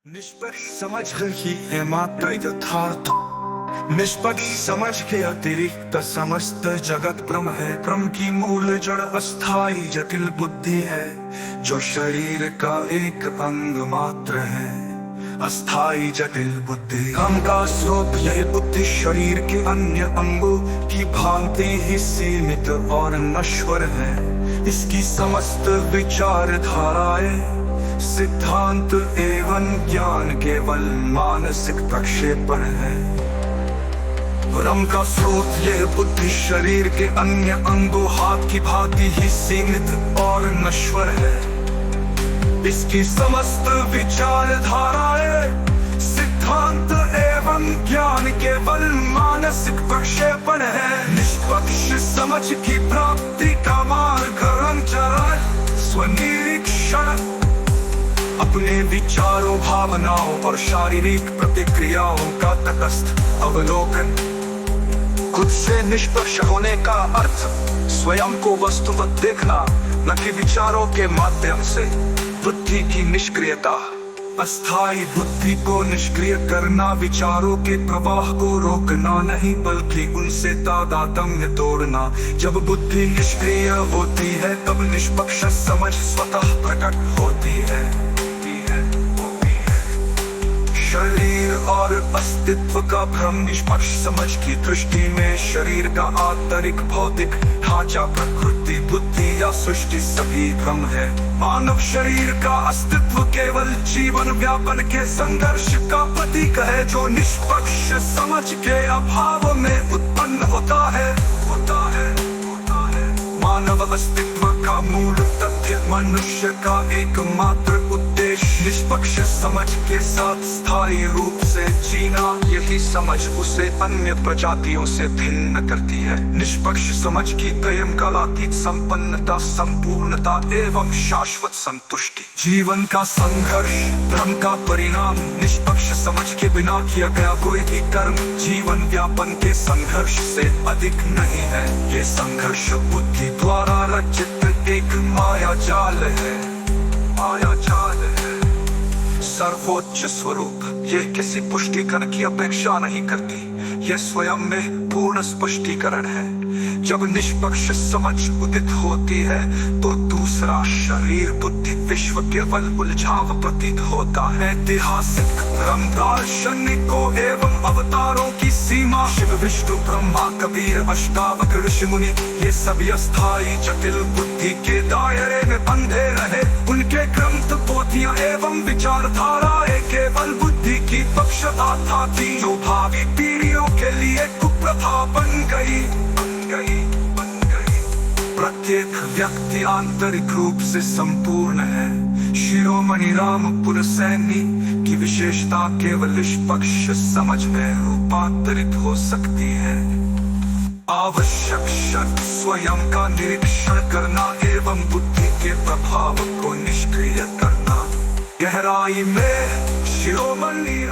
निष्पक्ष समझ ही है मात्र यथार्थ। निष्पक्ष समझ के अतिरिक्त समस्त जगत ब्रह्म है। ब्रह्म की मूल जड़ अस्थाई जटिल बुद्धि है, जो शरीर का एक अंग मात्र है। अस्थाई जटिल बुद्धि काम का स्रोत यह बुद्धि शरीर के अन्य अंगों की भांति ही सीमित और नश्वर है। इसकी समस्त विचारधाराएं, सिद्धांत एवं ज्ञान केवल मानसिक प्रक्षेपण है। ब्रह्म का स्रोत यह बुद्धि शरीर के अन्य अंगों हाथ की भांति ही सीमित और नश्वर है। इसकी समस्त विचारधाराएं, सिद्धांत एवं ज्ञान केवल मानसिक प्रक्षेपण है। निष्पक्ष समझ की प्राप्ति का मार्ग स्वनिरीक्षण, अपने विचारों, भावनाओं और शारीरिक प्रतिक्रियाओं का तटस्थ अवलोकन। खुद से निष्पक्ष होने का अर्थ स्वयं को वस्तुवत देखना, न कि विचारों के माध्यम से। बुद्धि की निष्क्रियता, अस्थायी बुद्धि को निष्क्रिय करना विचारों के प्रवाह को रोकना नहीं, बल्कि उनसे तादात्म्य तोड़ना। जब बुद्धि निष्क्रिय होती है तब निष्पक्ष समझ स्वतः प्रकट होती है। शरीर और अस्तित्व का भ्रम निष्पक्ष समझ की दृष्टि में शरीर का आंतरिक भौतिक ढांचा, प्रकृति, बुद्धि या सृष्टि सभी भ्रम है। मानव शरीर का अस्तित्व केवल जीवन व्यापन के संघर्ष का प्रतीक है, जो निष्पक्ष समझ के अभाव में उत्पन्न होता है। मानव अस्तित्व का मूल तथ्य मनुष्य का एकमात्र उद्देश्य निष्पक्ष समझ के साथ स्थायी रूप से जीना। यही समझ उसे अन्य प्रजातियों से भिन्न करती है। निष्पक्ष समझ की प्रेम कालातीत संपन्नता, संपूर्णता एवं शाश्वत संतुष्टि। जीवन का संघर्ष भ्रम का परिणाम। निष्पक्ष समझ के बिना किया गया कोई भी कर्म जीवन व्यापन के संघर्ष से अधिक नहीं है। ये संघर्ष बुद्धि द्वारा रचित एक माया जाल है। सर्वोच्च स्वरूप यह किसी पुष्टिकरण की अपेक्षा नहीं करती, यह स्वयं में पूर्ण स्पष्टीकरण है। जब निष्पक्ष समझ उदित होती है तो दूसरा शरीर, बुद्धि, विश्व केवल उलझाव प्रतीत होता है। ऐतिहासिक धर्म, दार्शनिकों एवं अवतारों की सीमा, शिव, विष्णु, ब्रह्मा, कबीर, अष्टावक्र, ऋषि मुनि, ये सभी अस्थायी जटिल बुद्धि के दायरे में बंधे रहे। उनके ग्रंथ, पोथियां एवं विचारधाराएं केवल बुद्धि की पक्षपात थी, जो भावी पीढ़ियों के लिए कुप्रथा बन गई। प्रत्येक व्यक्ति आंतरिक रूप से संपूर्ण है। शिरोमणि रामपुर सैनी की विशेषता केवल निष्पक्ष समझ में रूपांतरित हो सकती है। आवश्यक शर्त स्वयं का निरीक्षण करना एवं बुद्धि के प्रभाव को निष्क्रिय करना। गहराई में शिरोमणि